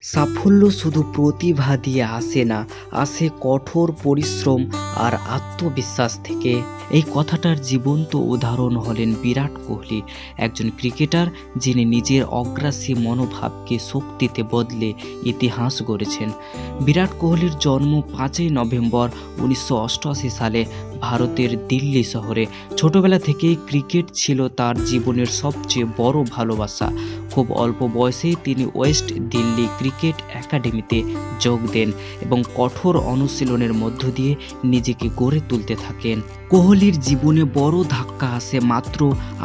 সাফল্য শুধু প্রতিভা দিয়ে আসে না, আসে কঠোর পরিশ্রম আর আত্মবিশ্বাস থেকে। এই কথাটার জীবন্ত উদাহরণ হলেন বিরাট কোহলি, একজন ক্রিকেটার যিনি নিজের অগ্রাসী মনোভাবকে শক্তিতে বদলে ইতিহাস গড়েছেন। বিরাট কোহলির জন্ম 5ই নভেম্বর 1988 সালে ভারতের দিল্লি শহরে। ছোটবেলা থেকেই ক্রিকেট ছিল তার জীবনের সবচেয়ে বড় ভালোবাসা। খুব অল্প বয়সেই তিনি ওয়েস্ট দিল্লি ক্রিকেট একাডেমিতে যোগ দেন এবং কঠোর অনুশীলনের মধ্য দিয়ে নিজেকে গড়ে তুলতে থাকেন। কোহলির জীবনে বড় ধাক্কা আসে মাত্র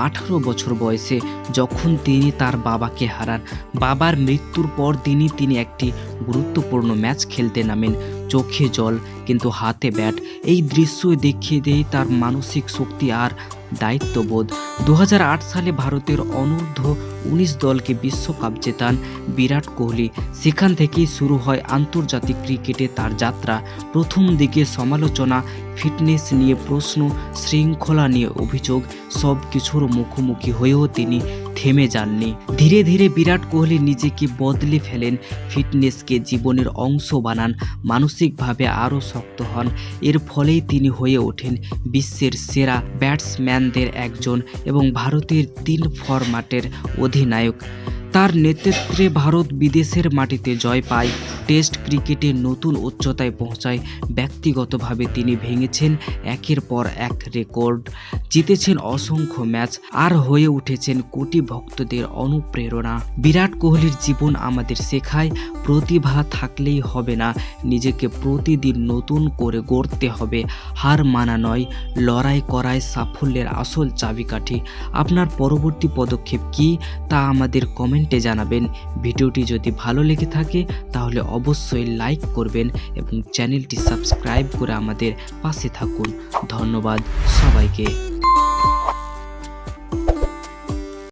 18 বছর বয়সে, যখন তিনি তার বাবাকে হারান। বাবার মৃত্যুর পর তিনি একটি গুরুত্বপূর্ণ ম্যাচ খেলতে নামেন। চোখে জল কিন্তু হাতে ব্যাট। এই দৃশ্য দেখিয়ে দেয় তার মানসিক শক্তি আর দায়িত্ববোধ। 2008 সালে ভারতের অনূর্ধ্ব-19 দলকে বিশ্বকাপ জেতান বিরাট কোহলি। সেখান থেকেই শুরু হয় আন্তর্জাতিক ক্রিকেটে তার যাত্রা। প্রথম দিকে সমালোচনা, ফিটনেস নিয়ে প্রশ্ন, শৃঙ্খলা নিয়ে অভিযোগ, সব কিছুর মুখোমুখি হয়েও তিনি থেমে যাননি। ধীরে ধীরে বিরাট কোহলি নিজেকে বদলে ফেলেন, ফিটনেসকে জীবনের অংশ বানান, মানসিকভাবে আরও শক্ত হন। এর ফলেই তিনি হয়ে ওঠেন বিশ্বের সেরা ব্যাটসম্যানদের একজন এবং ভারতের 3 ফরম্যাটের অধিনায়ক। তার নেতৃত্বে ভারত বিদেশের মাটিতে জয় পায়, টেস্ট ক্রিকেটে নতুন উচ্চতায় পৌঁছায়। ব্যক্তিগতভাবে তিনি ভেঙেছেন একের পর এক রেকর্ড, জিতেছেন অসংখ্য ম্যাচ আর হয়ে উঠেছেন কোটি ভক্তদের অনুপ্রেরণা। বিরাট কোহলির জীবন আমাদের শেখায়, প্রতিভা থাকলেই হবে না, নিজেকে প্রতিদিন নতুন করে গড়তে হবে। হার মানা নয়, লড়াই করায় সাফল্যের আসল চাবিকাঠি। আপনার পরবর্তী পদক্ষেপ কী তা আমাদের কমেন্টে জানাবেন। ভিডিওটি যদি ভালো লেগে থাকে তাহলে অবশ্যই লাইক করবেন এবং চ্যানেলটি সাবস্ক্রাইব করে আমাদের পাশে থাকুন। ধন্যবাদ সবাইকে।